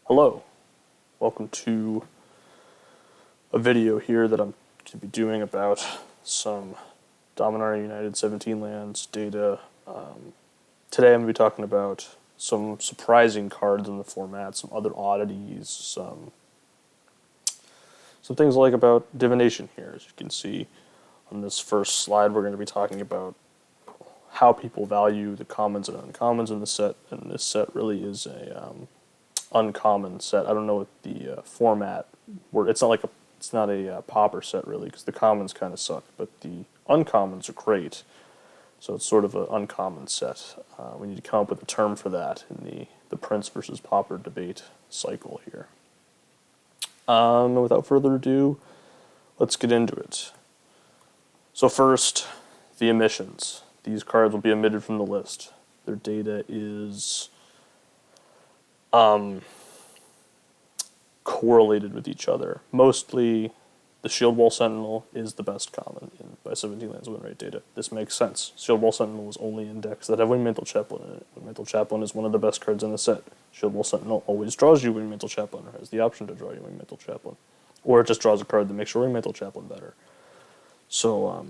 Hello, welcome to a video here that I'm going to be doing about some Dominaria United 17 lands data. Today I'm going to be talking about some surprising cards in the format, some other oddities, some things I like about Divination here. As you can see on this first slide, we're going to be talking about how people value the commons and uncommons in the set, and this set really is a uncommon set. I don't know what the format word. It's not a pauper set really, because the commons kind of suck, but the uncommons are great. So it's sort of an uncommon set. We need to come up with a term for that in the Prince versus Pauper debate cycle here. Without further ado, let's get into it. So first, the emissions. These cards will be omitted from the list. Their data is correlated with each other. Mostly, the Shield Wall Sentinel is the best common by 17 lands win rate data. This makes sense. Shield Wall Sentinel is only in decks that have Wingmantle Chaplain in it. Wingmantle Chaplain is one of the best cards in the set. Shield Wall Sentinel always draws you Wingmantle Chaplain, or has the option to draw you Wingmantle Chaplain. Or it just draws a card that makes your Wingmantle Chaplain better. So,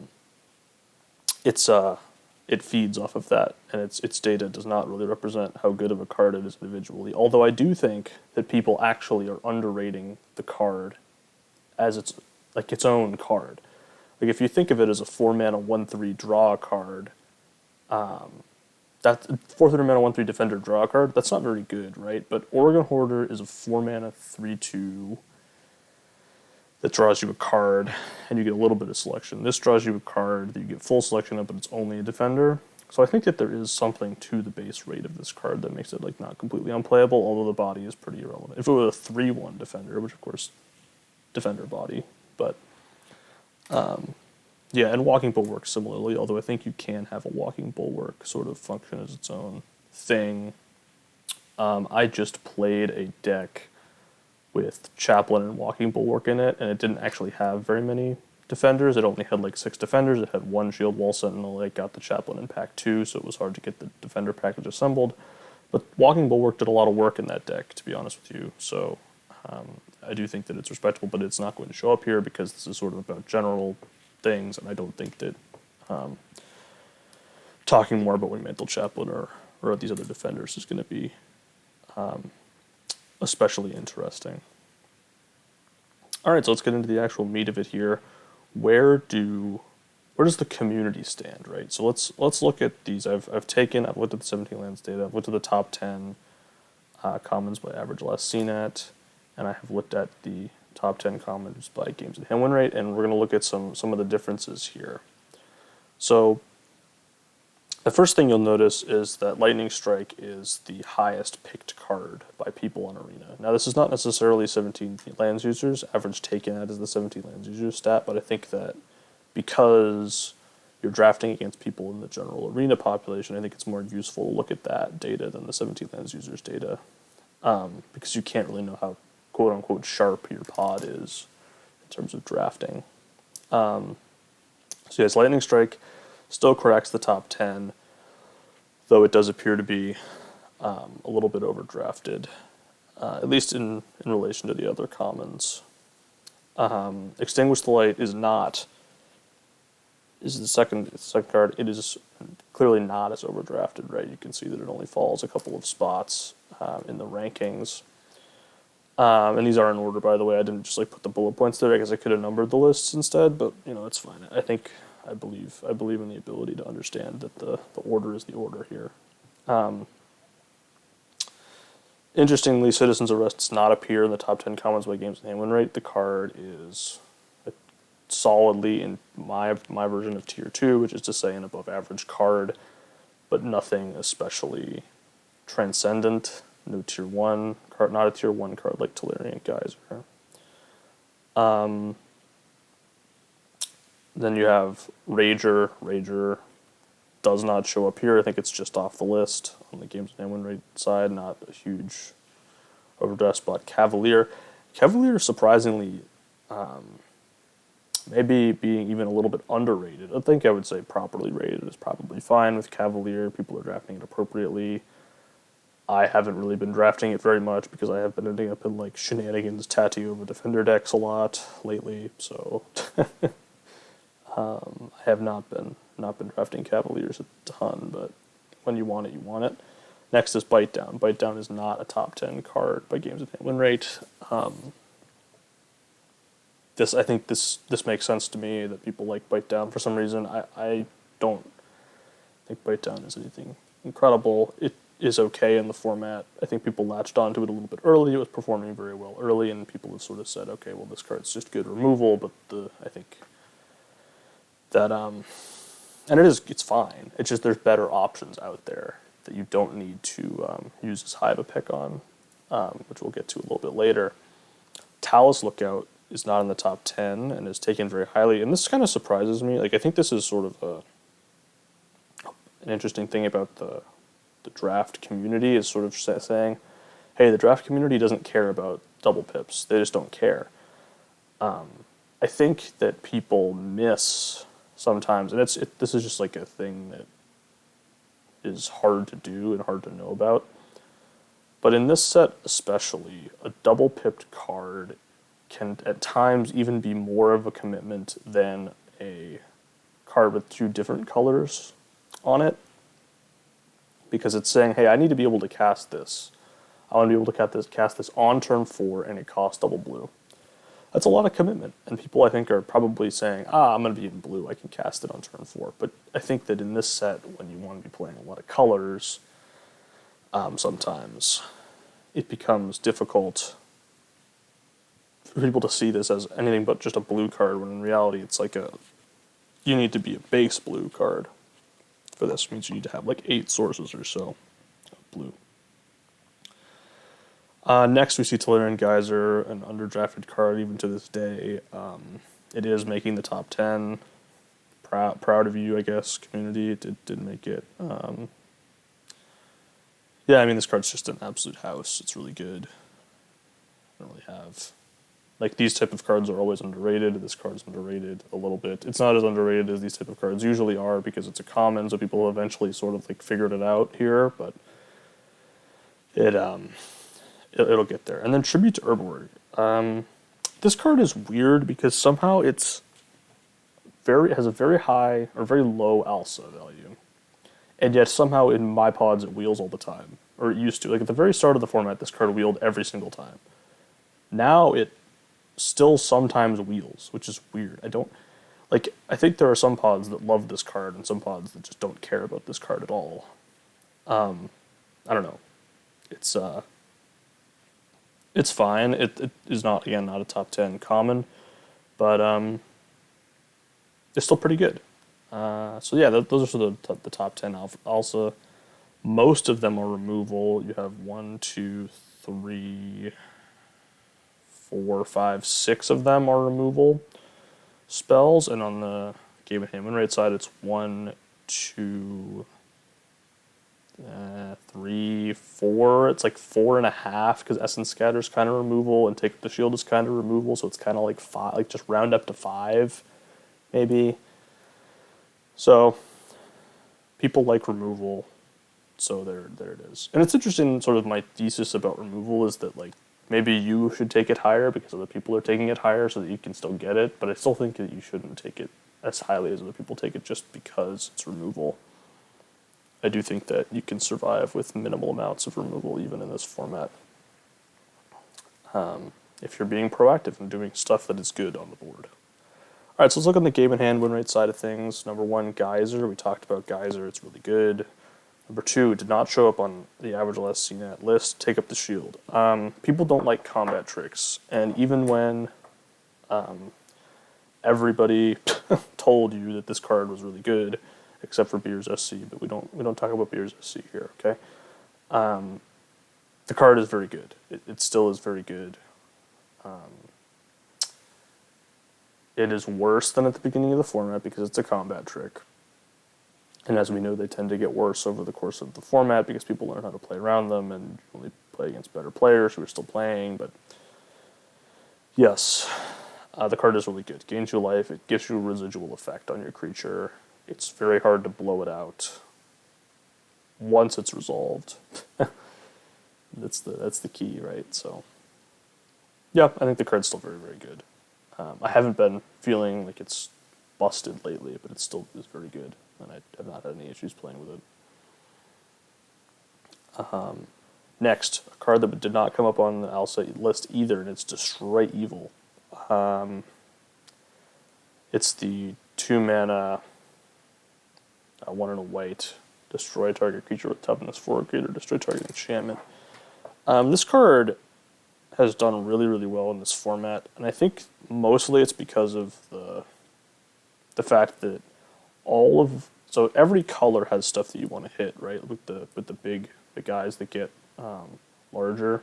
it feeds off of that, and its data does not really represent how good of a card it is individually. Although I do think that people actually are underrating the card as its own card. Like, if you think of it as a 4-mana 1/3 draw card, that 4/3 mana 1/3 defender draw card, that's not very good, right? But Oregon Hoarder is a 4-mana 3/2 that draws you a card, and you get a little bit of selection. This draws you a card that you get full selection of, but it's only a defender. So I think that there is something to the base rate of this card that makes it not completely unplayable, although the body is pretty irrelevant. If it was a 3/1 defender, which of course, defender body, but yeah, and Walking Bulwark similarly, although I think you can have a Walking Bulwark sort of function as its own thing. I just played a deck with Chaplain and Walking Bulwark in it, and it didn't actually have very many defenders. It only had 6 defenders. It had 1 Shield Wall Sentinel. It got the Chaplain in pack 2, so it was hard to get the defender package assembled. But Walking Bulwark did a lot of work in that deck, to be honest with you, so I do think that it's respectable, but it's not going to show up here because this is sort of about general things, and I don't think that talking more about Wingmantle Chaplain or these other defenders is going to be especially interesting. Alright, so let's get into the actual meat of it here. Where does the community stand, right? So let's look at these. I've looked at the 17 lands data, I've looked at the top 10 commons by average last seen at, and I have looked at the top 10 commons by games and hand win rate, and we're going to look at some of the differences here. So the first thing you'll notice is that Lightning Strike is the highest picked card by people on Arena. Now, this is not necessarily 17 lands users. Average taken at is the 17 lands users stat, but I think that because you're drafting against people in the general Arena population, I think it's more useful to look at that data than the 17 lands users data, because you can't really know how quote-unquote sharp your pod is in terms of drafting. So yes, Lightning Strike still cracks the top 10, though it does appear to be a little bit overdrafted, at least in relation to the other commons. Extinguish the Light is the second card. It is clearly not as overdrafted, right? You can see that it only falls a couple of spots in the rankings. And these are in order, by the way. I didn't just put the bullet points there. I guess I could have numbered the lists instead, but it's fine. I believe in the ability to understand that the order is the order here. Interestingly, Citizen's Arrest does not appear in the top 10 commons by games and hand win rate. The card is solidly in my version of Tier 2, which is to say an above average card, but nothing especially transcendent. No Tier 1 card, not a Tier 1 card like Tolarian Geyser. Then you have Rager. Rager does not show up here. I think it's just off the list on the games and hand win rate side, not a huge overdraft spot. Cavalier, surprisingly, maybe being even a little bit underrated. I think I would say properly rated is probably fine with Cavalier. People are drafting it appropriately. I haven't really been drafting it very much because I have been ending up in like shenanigans Tattoo Defender decks a lot lately, so I have not been drafting Cavaliers a ton, but when you want it, you want it. Next is Bite Down. Bite Down is not a top 10 card by games of win rate. I think this makes sense to me that people like Bite Down for some reason. I don't think Bite Down is anything incredible. It is okay in the format. I think people latched onto it a little bit early. It was performing very well early, and people have sort of said, okay, well, this card's just good removal, but I think that, and it's fine. It's just there's better options out there that you don't need to use as high of a pick on, which we'll get to a little bit later. Talus Lookout is not in the top 10 and is taken very highly, and this kind of surprises me. Like, I think this is sort of an interesting thing about the draft community is sort of saying, hey, the draft community doesn't care about double pips. They just don't care. I think that people miss sometimes, and this is just like a thing that is hard to do and hard to know about. But in this set especially, a double pipped card can at times even be more of a commitment than a card with two different colors on it. Because it's saying, hey, I need to be able to cast this. I want to be able to cast this on turn 4, and it costs double blue. That's a lot of commitment, and people, I think, are probably saying, I'm going to be in blue, I can cast it on turn 4. But I think that in this set, when you want to be playing a lot of colors, sometimes it becomes difficult for people to see this as anything but just a blue card, when in reality it's like you need to be a base blue card for this. It means you need to have like 8 sources or so of blue. Next, we see Tolarian Geyser, an underdrafted card even to this day. It is making the top 10. Proud of you, I guess, community. It did make it. Yeah, I mean, this card's just an absolute house. It's really good. I don't really have... Like, these type of cards are always underrated. This card's underrated a little bit. It's not as underrated as these type of cards usually are because it's a common, so people eventually sort of, like, figured it out here, but it'll get there. And then Tribute to Herborg. This card is weird because somehow has a very high or very low alpha value, and yet somehow in my pods it wheels all the time, or it used to. Like at the very start of the format, this card wheeled every single time. Now it still sometimes wheels, which is weird. I think there are some pods that love this card and some pods that just don't care about this card at all. I don't know. It's fine. It is not a top 10 common, but it's still pretty good. So yeah, those are sort of the top 10 alpha. Most of them are removal. You have 1, 2, 3, 4, 5, 6 of them are removal spells, and on the game and hand win rate side, it's 1, 2, 3, 4. It's like 4.5 because Essence Scatter is kind of removal, and Take Up the Shield is kind of removal, so it's kind of like 5, like just round up to 5, maybe. So people like removal, so there it is. And it's interesting. Sort of my thesis about removal is that like maybe you should take it higher because other people are taking it higher, so that you can still get it. But I still think that you shouldn't take it as highly as other people take it just because it's removal. I do think that you can survive with minimal amounts of removal even in this format. If you're being proactive and doing stuff that is good on the board. All right, so let's look on the game in hand win rate side of things. Number 1, Geyser. We talked about Geyser. It's really good. Number 2, did not show up on the average less CNET list. Take Up the Shield. People don't like combat tricks, and even when everybody told you that this card was really good, except for Beers SC, but we don't talk about Beers SC here, okay? The card is very good. It still is very good. It is worse than at the beginning of the format because it's a combat trick. And as we know, they tend to get worse over the course of the format because people learn how to play around them and only play against better players who are still playing. But yes, the card is really good. Gains you life. It gives you a residual effect on your creature. It's very hard to blow it out once it's resolved. That's the key, right? So, yeah, I think the card's still very, very good. I haven't been feeling like it's busted lately, but it still is very good, and I have not had any issues playing with it. Next, a card that did not come up on the Alsa list either, and it's Destroy Evil. It's the 2-mana, 1 and a white, destroy target creature with toughness 4 or greater, destroy target enchantment. This card has done really, really well in this format, and I think mostly it's because of the fact that so every color has stuff that you want to hit, right? With the guys that get larger,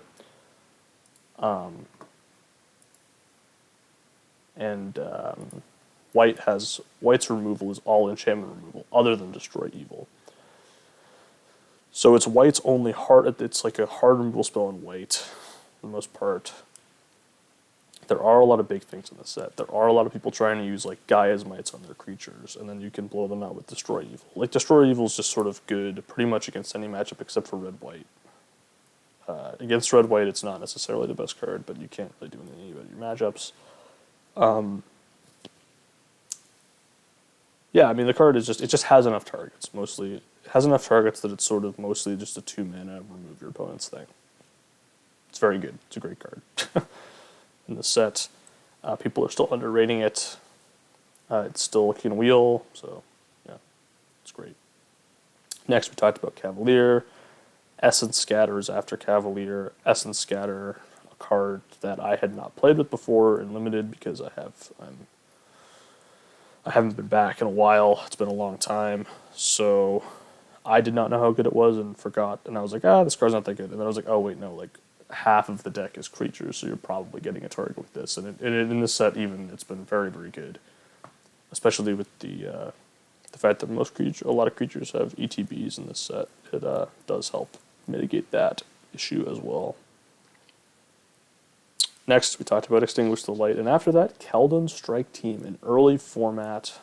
and white's removal is all enchantment removal other than Destroy Evil. So it's white's only hard. It's like a hard removal spell in white, for the most part. There are a lot of big things in the set. There are a lot of people trying to use like Gaia's Mites on their creatures, and then you can blow them out with Destroy Evil. Like Destroy Evil is just sort of good pretty much against any matchup except for red-white. Against red-white, it's not necessarily the best card, but you can't really do anything about your matchups. Yeah, I mean the card is it just has enough targets. Mostly, it has enough targets that it's sort of mostly just a 2-mana remove your opponent's thing. It's very good. It's a great card. In the set, people are still underrating it. It's still looking a wheel, so yeah, it's great. Next, we talked about Cavalier. Essence Scatter is after Cavalier. Essence Scatter, a card that I had not played with before in Limited because I haven't been back in a while. It's been a long time, so I did not know how good it was and forgot. And I was like, this card's not that good. And then I was like, oh wait, no, like half of the deck is creatures, so you're probably getting a target with this. And in this set, even it's been very, very good, especially with the fact that a lot of creatures have ETBs in this set. It does help mitigate that issue as well. Next, we talked about Extinguish the Light, and after that, Keldon Strike Team, an early format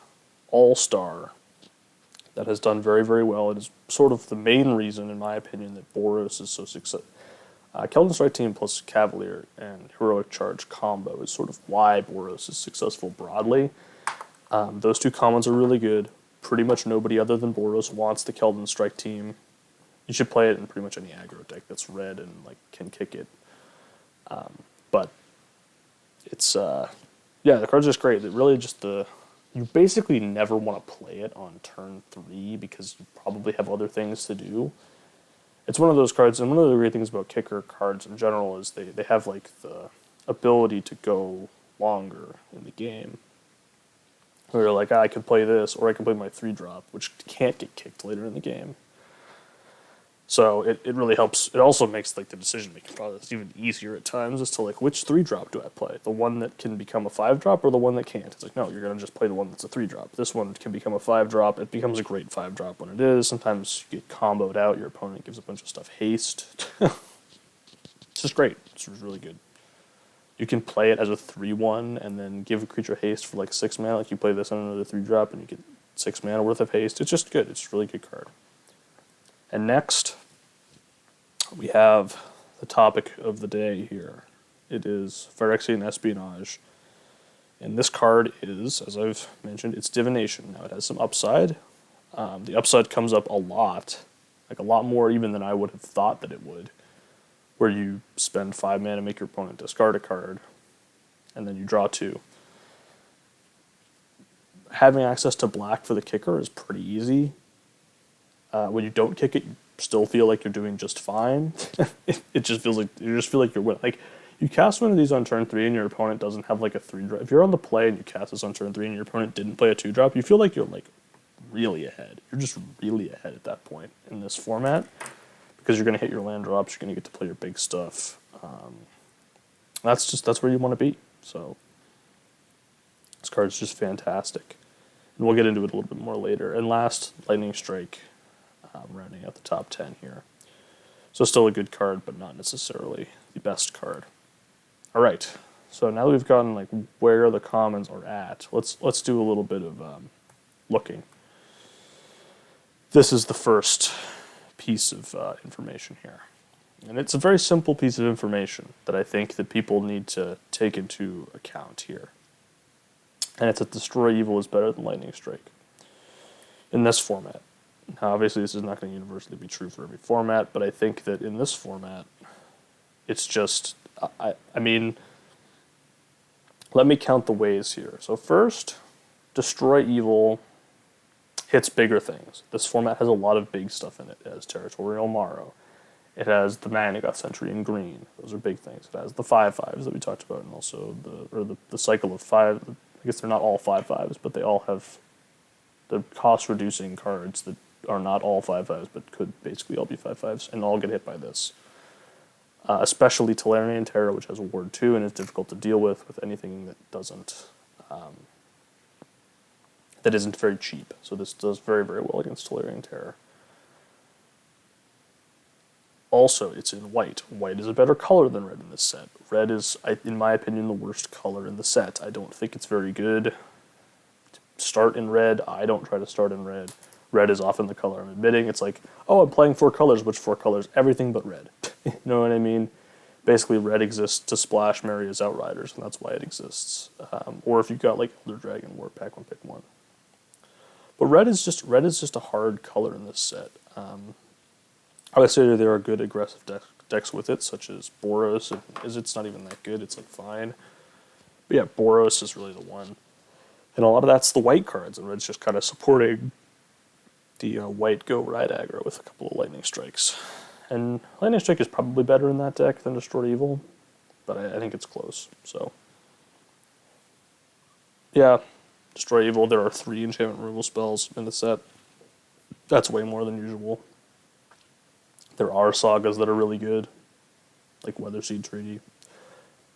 all-star that has done very, very well. It is sort of the main reason, in my opinion, that Boros is so successful. Keldon Strike Team plus Cavalier and Heroic Charge combo is sort of why Boros is successful broadly. Those two commons are really good. Pretty much nobody other than Boros wants the Keldon Strike Team. You should play it in pretty much any aggro deck that's red and like can kick it. But it's the card's just great. It really just you basically never want to play it on turn 3 because you probably have other things to do. It's one of those cards, and one of the great things about kicker cards in general is they have like the ability to go longer in the game. Where you're like, I could play this, or I can play my 3-drop, which can't get kicked later in the game. So it really helps. It also makes like the decision-making process even easier at times as to like which 3-drop do I play? The one that can become a 5-drop or the one that can't? It's like, no, you're going to just play the one that's a 3-drop. This one can become a 5-drop. It becomes a great 5-drop when it is. Sometimes you get comboed out. Your opponent gives a bunch of stuff haste. It's just great. It's really good. You can play it as a 3-1 and then give a creature haste for like 6 mana. Like you play this on another 3-drop and you get 6 mana worth of haste. It's just good. It's a really good card. And next, we have the topic of the day here. It is Phyrexian Espionage. And this card is, as I've mentioned, it's Divination. Now, it has some upside. The upside comes up a lot, like a lot more even than I would have thought that it would, where you spend 5 mana, make your opponent discard a card, and then you draw 2. Having access to black for the kicker is pretty easy. When you don't kick it, you still feel like you're doing just fine. It just feels like you feel like you're winning. Like you cast one of these on turn 3 and your opponent doesn't have like a 3-drop. If you're on the play and you cast this on turn 3 and your opponent didn't play a 2-drop, you feel like you're like really ahead. You're just really ahead at that point in this format because you're going to hit your land drops. You're going to get to play your big stuff. That's where you want to be. So this card's just fantastic. And we'll get into it a little bit more later. And last, Lightning Strike. Rounding out the top 10 here. So still a good card, but not necessarily the best card. All right, so now that we've gotten like where the commons are at, let's do a little bit of looking. This is the first piece of information here. And it's a very simple piece of information that I think that people need to take into account here. And it's that Destroy Evil is better than Lightning Strike in this format. Now, obviously, this is not going to universally be true for every format, but I think that in this format, it's just, I mean, let me count the ways here. So first, Destroy Evil hits bigger things. This format has a lot of big stuff in it. It has Territorial Morrow. It has the Manigoth Sentry in green. Those are big things. It has the 5/5s that we talked about, and also the cycle of 5. I guess they're not all 5/5s, but they all have the cost-reducing cards that are not all 5/5s, but could basically all be 5/5s, and all get hit by this. Especially Talarian Terror, which has a Ward 2 and is difficult to deal with anything that doesn't, that isn't very cheap. So this does very, very well against Talarian Terror. Also, it's in white. White is a better color than red in this set. Red is, in my opinion, the worst color in the set. I don't think it's very good. Start in red. I don't try to start in red. Red is often the color I'm admitting. It's like, oh, I'm playing 4 colors. Which 4 colors? Everything but red. You know what I mean? Basically, red exists to splash Maria's Outriders, and that's why it exists. Or if you got like Elder Dragon War Pack 1, pick 1. But red is just a hard color in this set. I would say there are good aggressive decks with it, such as Boros. It's not even that good. It's like fine. But yeah, Boros is really the one. And a lot of that's the white cards, and red's just kind of supporting the white go ride aggro with a couple of Lightning Strikes. And Lightning Strike is probably better in that deck than Destroy Evil, but I think it's close. So yeah, Destroy Evil. There are 3 enchantment removal spells in the set. That's way more than usual. There are sagas that are really good, like Weatherseed Treaty.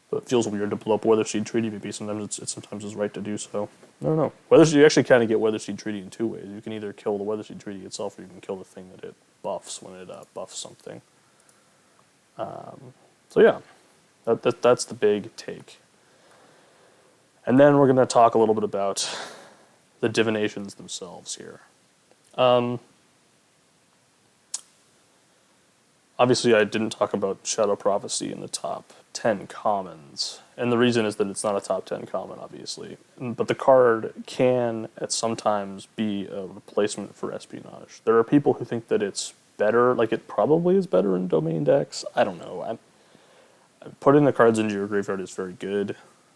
But it feels weird to blow up Weatherseed Treaty. Maybe sometimes it sometimes is right to do so. I don't know. Weatherseed, you actually kind of get Weatherseed Treaty in 2 ways. You can either kill the Weatherseed Treaty itself, or you can kill the thing that it buffs when it buffs something. So yeah, that's the big take. And then we're going to talk a little bit about the divinations themselves here. Obviously, I didn't talk about Shadow Prophecy in the top 10 commons, and the reason is that it's not a top 10 common, obviously. But the card can, at sometimes, be a replacement for Espionage. There are people who think that it's better, like it probably is better in Domain decks. I don't know. Putting the cards into your graveyard is very good.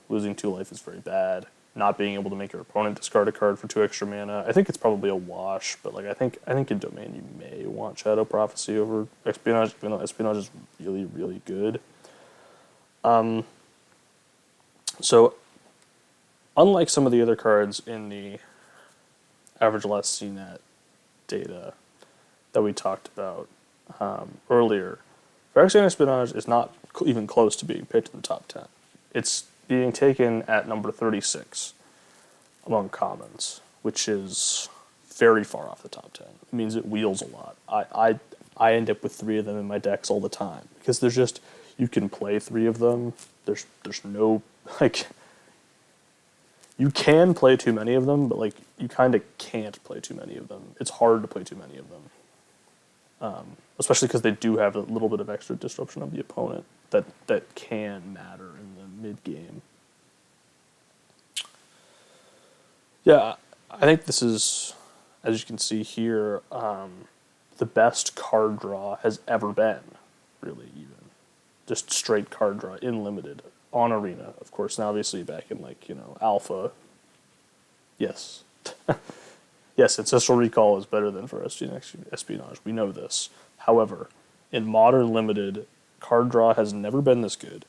Losing 2 life is very bad. Not being able to make your opponent discard a card for 2 extra mana, I think it's probably a wash. But like I think in Domain you may want Shadow Prophecy over Espionage, even though Espionage is really, really good. So unlike some of the other cards in the average last CNET data that we talked about earlier, Phyrexian Espionage is not even close to being picked in the top 10. It's being taken at number 36 among commons, which is very far off the top 10. It means it wheels a lot. I end up with 3 of them in my decks all the time, because there's just, you can play 3 of them. There's no, like, you can play too many of them, but like you kind of can't play too many of them. It's hard to play too many of them, especially because they do have a little bit of extra disruption of the opponent that can matter in the mid game. Yeah, I think this is, as you can see here, the best card draw has ever been, really, even. Just straight card draw in Limited, on Arena, of course. Now, obviously, back in, like, Alpha, yes. Yes, Ancestral Recall is better than for Espionage. We know this. However, in Modern Limited, card draw has never been this good.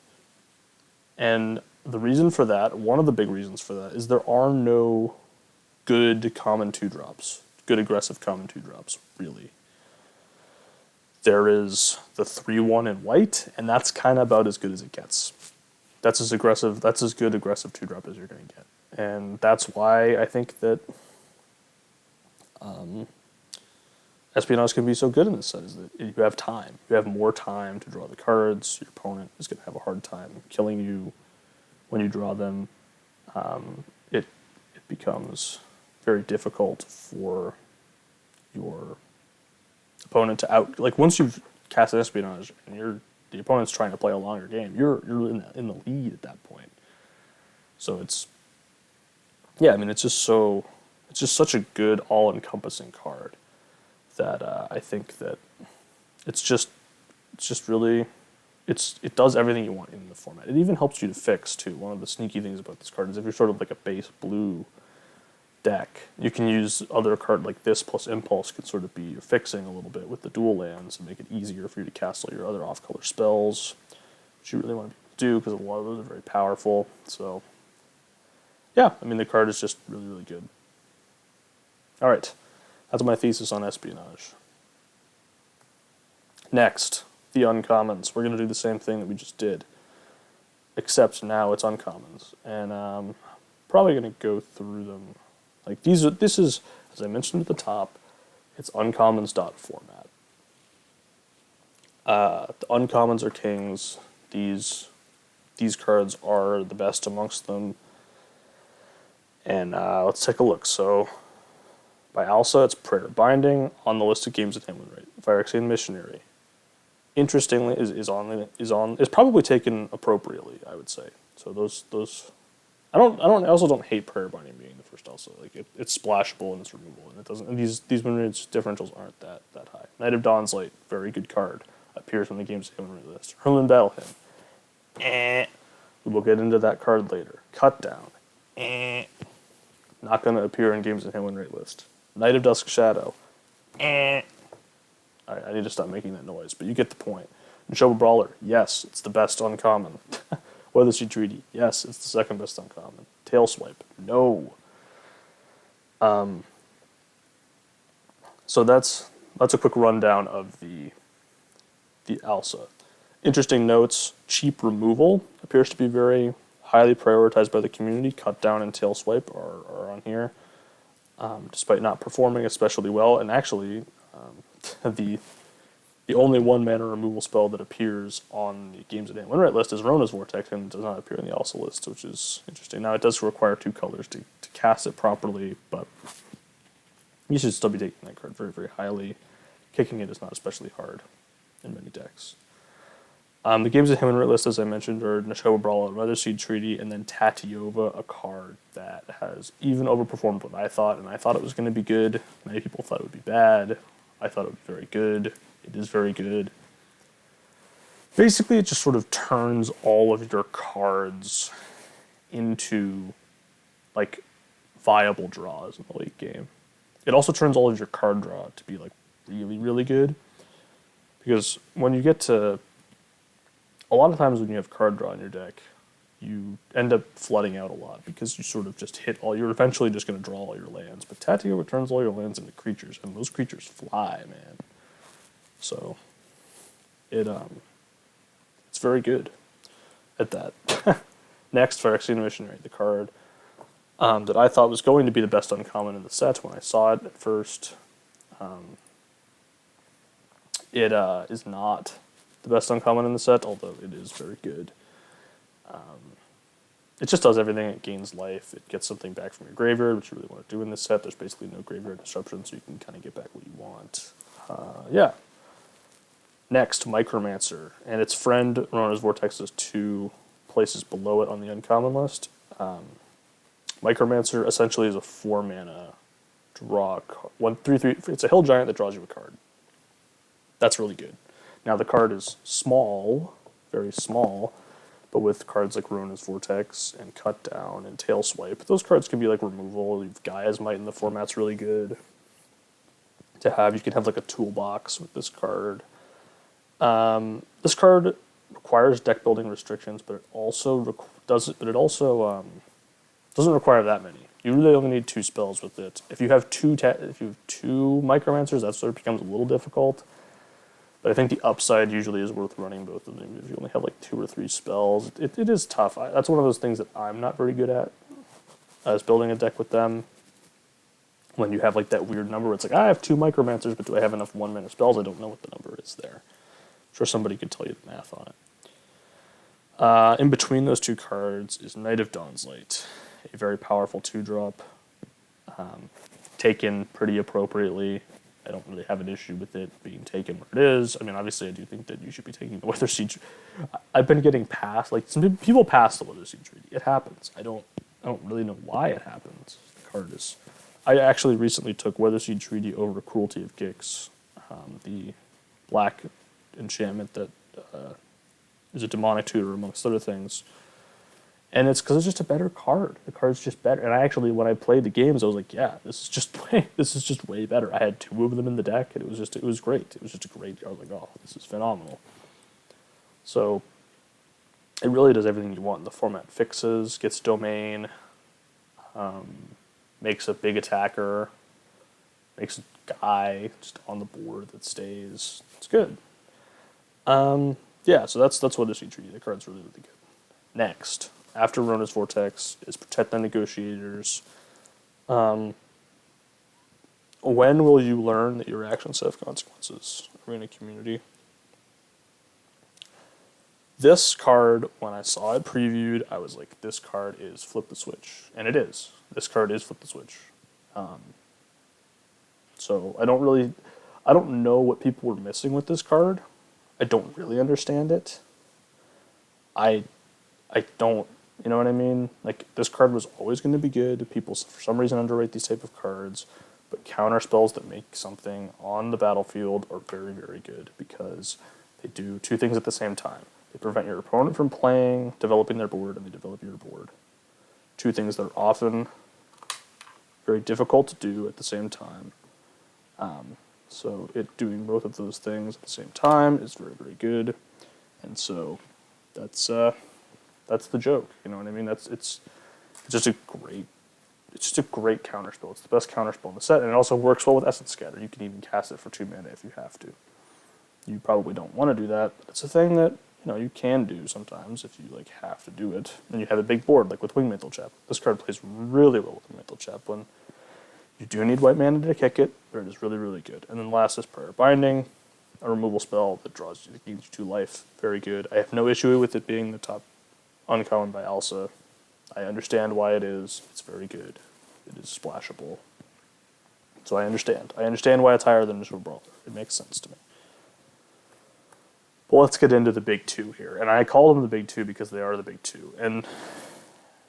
And the reason for that, one of the big reasons for that, is there are no good common 2-drops. Good aggressive common 2-drops, really. There is the 3/1 in white, and that's kind of about as good as it gets. That's as good aggressive 2-drop as you're going to get. And that's why I think that Espionage can be so good in this set, is that you have time. You have more time to draw the cards. Your opponent is going to have a hard time killing you when you draw them. It becomes very difficult for your opponent to once you've cast an espionage and the opponent's trying to play a longer game, you're in the lead at that point. So it's just such a good all-encompassing card that I think that it does everything you want in the format. It even helps you to fix too. One of the sneaky things about this card is if you're sort of like a base blue deck, you can use other card like this plus Impulse can sort of be your fixing a little bit with the dual lands and make it easier for you to cast all your other off-color spells, which you really want to do because a lot of those are very powerful. So yeah, I mean the card is just really, really good. All right, that's my thesis on espionage. Next, the uncommons. We're going to do the same thing that we just did, except now it's uncommons, and I'm probably going to go through them. Like this is, as I mentioned at the top, it's uncommons.format. The uncommons are kings. These cards are the best amongst them. And let's take a look. So, by Alsa, it's Prayer Binding on the list of games at Hamlin Rate. Phyrexian Missionary, interestingly, is probably taken appropriately, I would say. So those, I also don't hate Prayer Binding being the first Alsa. Like it's splashable and it's removable, and it doesn't. And these win rates differentials aren't that high. Knight of Dawn's Light, very good card, appears on the games at Hamlin Rate list. Herlin Battle Hymn, we will get into that card later. Cut Down, not going to appear in games at Hamlin Rate list. Knight of Dusk Shadow. I need to stop making that noise, but you get the point. Neshoba Brawler, yes, it's the best uncommon. Weatherseed Treaty, yes, it's the second best uncommon. Tailswipe, no. So that's a quick rundown of the Alsa. Interesting notes, cheap removal appears to be very highly prioritized by the community. Cut Down and Tailswipe are on here, despite not performing especially well. And actually, the only one mana removal spell that appears on the Games at Hand Win Rate list is Rona's Vortex, and does not appear in the Alsa list, which is interesting. Now, it does require 2 colors to cast it properly, but you should still be taking that card very, very highly. Kicking it is not especially hard in many decks. The Games at Hand Win Rate list, as I mentioned, are Neshoba Brawler, Weatherseed Treaty, and then Tatyova, a card that has even overperformed what I thought, and I thought it was going to be good. Many people thought it would be bad. I thought it would be very good. It is very good. Basically, it just sort of turns all of your cards into, like, viable draws in the late game. It also turns all of your card draw to be, like, really, really good. Because when you get to... A lot of times when you have card draw in your deck, you end up flooding out a lot because you sort of just hit all... You're eventually just going to draw all your lands. But Tatyova turns all your lands into creatures, and those creatures fly, man. So, it's very good at that. Next, Phyrexian Missionary, the card that I thought was going to be the best uncommon in the set when I saw it at first. It is not the best uncommon in the set, although it is very good. It just does everything. It gains life. It gets something back from your graveyard, which you really want to do in this set. There's basically no graveyard disruption, so you can kind of get back what you want. Yeah. Next, Micromancer, and its friend, Rona's Vortex, is 2 places below it on the uncommon list. Micromancer essentially is a 4-mana draw card. 1/3/3. It's a hill giant that draws you a card. That's really good. Now, the card is small, very small, but with cards like Rona's Vortex and Cut Down and Tailswipe, those cards can be like removal. You've Gaia's Might in the format's really good to have. You can have like a toolbox with this card. This card requires deck building restrictions, but it also doesn't require that many. You really only need 2 spells with it. If you have two Micromancers, that sort of becomes a little difficult. But I think the upside usually is worth running both of them. If you only have like 2 or 3 spells, it is tough. That's one of those things that I'm not very good at, is building a deck with them. When you have like that weird number, it's like, I have 2 Micromancers, but do I have enough 1-mana spells? I don't know what the number is there. I'm sure somebody could tell you the math on it. In between those 2 cards is Knight of Dawn's Light, a very powerful 2-drop, taken pretty appropriately. I don't really have an issue with it being taken where it is. I mean, obviously, I do think that you should be taking the Weather Seed. I've been getting past, like, some people pass the Weather Seed Treaty. It happens. I don't really know why it happens. The card is. I actually recently took Weather Seed Treaty over Cruelty of Gix, the black enchantment that is a demonic tutor amongst other things. And it's because it's just a better card. The card's just better. And I actually, when I played the games, I was like, yeah, this is just way better. I had 2 of them in the deck, and it was great. It was just a great. I was like, oh, this is phenomenal. So it really does everything you want. The format fixes, gets domain, makes a big attacker, makes a guy just on the board that stays. It's good. Yeah, so that's Weather Seed Treaty. The card's really, really good. Next, after Rona's Vortex, is Protect the Negotiators. When will you learn that your actions have consequences? Arena Community. This card, when I saw it previewed, I was like, this card is flip the switch. And it is. This card is flip the switch. So I don't know what people were missing with this card. I don't really understand it. I don't, you know what I mean? Like, this card was always going to be good. People, for some reason, underrate these type of cards. But counter spells that make something on the battlefield are very, very good because they do 2 things at the same time. They prevent your opponent from playing, developing their board, and they develop your board. 2 things that are often very difficult to do at the same time. So it doing both of those things at the same time is very, very good. And so that's the joke. You know what I mean? It's just a great counterspell. It's the best counterspell in the set, and it also works well with Essence Scatter. You can even cast it for 2 mana if you have to. You probably don't want to do that, but it's a thing that you can do sometimes if you have to do it. And you have a big board, like with Wingmantle Chaplain. This card plays really well with Wingmantle Chaplain. You do need white mana to kick it, but it is really, really good. And then last is Prayer Binding, a removal spell that gives you 2 life. Very good. I have no issue with it being the top uncommon by Elsa. I understand why it is. It's very good. It is splashable. So I understand. I understand why it's higher than Initial Brawler. It makes sense to me. Well, let's get into the big 2 here. And I call them the big 2 because they are the big 2. And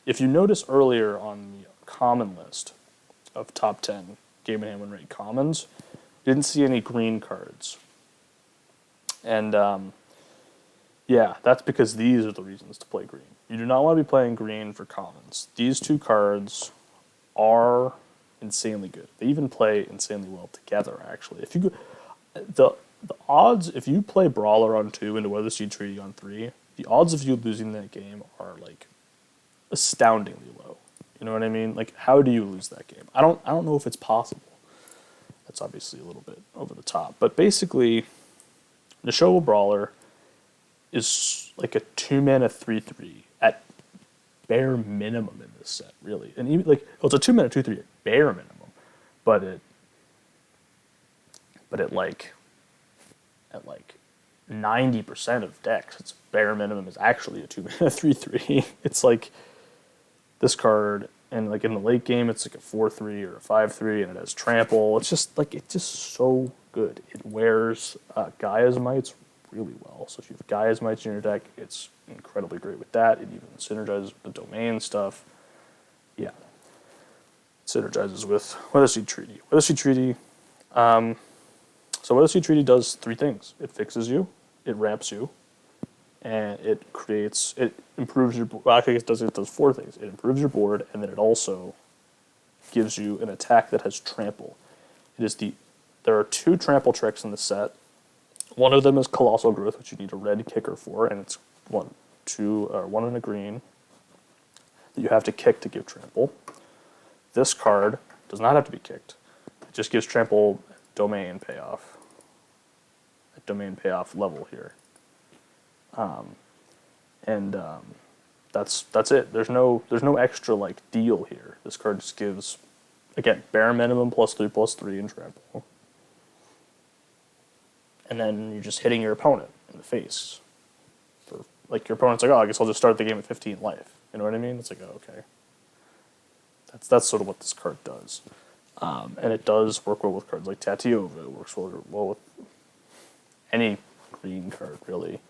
if you notice earlier on the common list of top 10 Game and Hand Win Rate commons, didn't see any green cards. And yeah, that's because these are the reasons to play green. You do not want to be playing green for commons. These 2 cards are insanely good. They even play insanely well together, actually. If you the odds, if you play Brawler on 2 into Weather Seed Treaty on 3, the odds of you losing that game are astoundingly low. You know what I mean? How do you lose that game? I don't know if it's possible. That's obviously a little bit over the top. But basically, Neshoba Brawler is a 2-mana 3/3 at bare minimum in this set, really. And even it's a 2-mana 2/3 at bare minimum, but at 90% of decks, its bare minimum is actually a 2-mana 3/3. It's this card, and in the late game, it's a 4/3 or a 5/3, and it has trample. It's just so good. It wears Gaia's Mites really well. So if you have Gaia's Mites in your deck, it's incredibly great with that. It even synergizes with the domain stuff. Yeah. It synergizes with Weather Seed Treaty. Weather Seed Treaty, so Weather Seed Treaty does 3 things. It fixes you, it ramps you, and it improves your board. Well, actually, it does 4 things. It improves your board, and then it also gives you an attack that has trample. There are 2 trample tricks in the set. One of them is Colossal Growth, which you need a red kicker for, and it's 1 and a green that you have to kick to give trample. This card does not have to be kicked. It just gives trample domain payoff. At domain payoff level here. That's it. There's no extra deal here. This card just gives, again, bare minimum +3/+3 in trample. And then you're just hitting your opponent in the face. Your opponent's oh, I guess I'll just start the game at 15 life. You know what I mean? It's oh, okay. That's sort of what this card does. And it does work well with cards like Tatiova. It works well with any green card, really.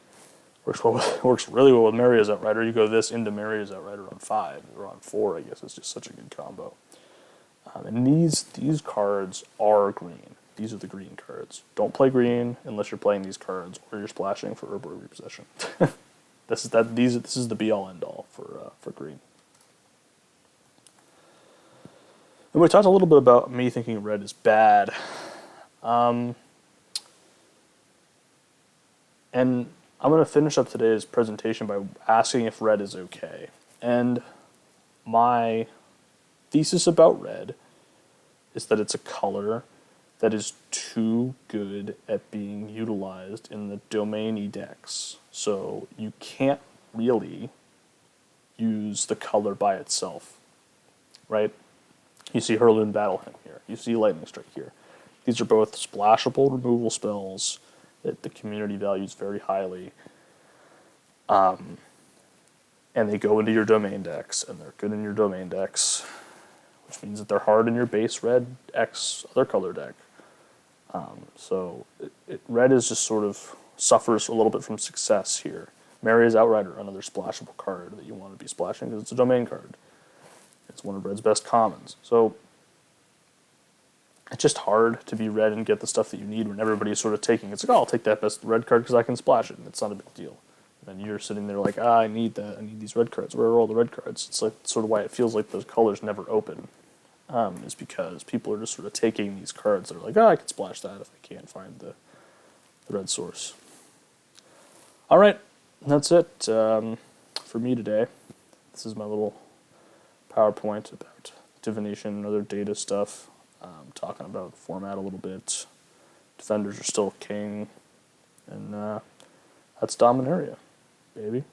Works really well with Maria's Outrider. You go this into Maria's Outrider on 5 or on 4, I guess. It's just such a good combo. And these cards are green. These are the green cards. Don't play green unless you're playing these cards or you're splashing for Urborg Repossession. This is the be all end all for green. And we talked a little bit about me thinking red is bad. And I'm going to finish up today's presentation by asking if red is okay. And my thesis about red is that it's a color that is too good at being utilized in the domain-y decks. So you can't really use the color by itself, right? You see Hurloon Battle Hymn here. You see Lightning Strike here. These are both splashable removal spells that the community values very highly. And they go into your domain decks, and they're good in your domain decks, which means that they're hard in your base red X other color deck. So red is just sort of suffers a little bit from success here. Maria's Outrider, another splashable card that you want to be splashing because it's a domain card. It's one of red's best commons. So it's just hard to be red and get the stuff that you need when everybody's sort of taking it's like, oh, I'll take that best red card because I can splash it, and it's not a big deal. And you're sitting there like, I need that. I need these red cards. Where are all the red cards? It's like sort of why it feels like those colors never open. Is because people are just sort of taking these cards that are like, I can splash that if I can't find the red source. All right, that's it for me today. This is my little PowerPoint about divination and other data stuff. Talking about format a little bit. Defenders are still king, and that's Dominaria, baby.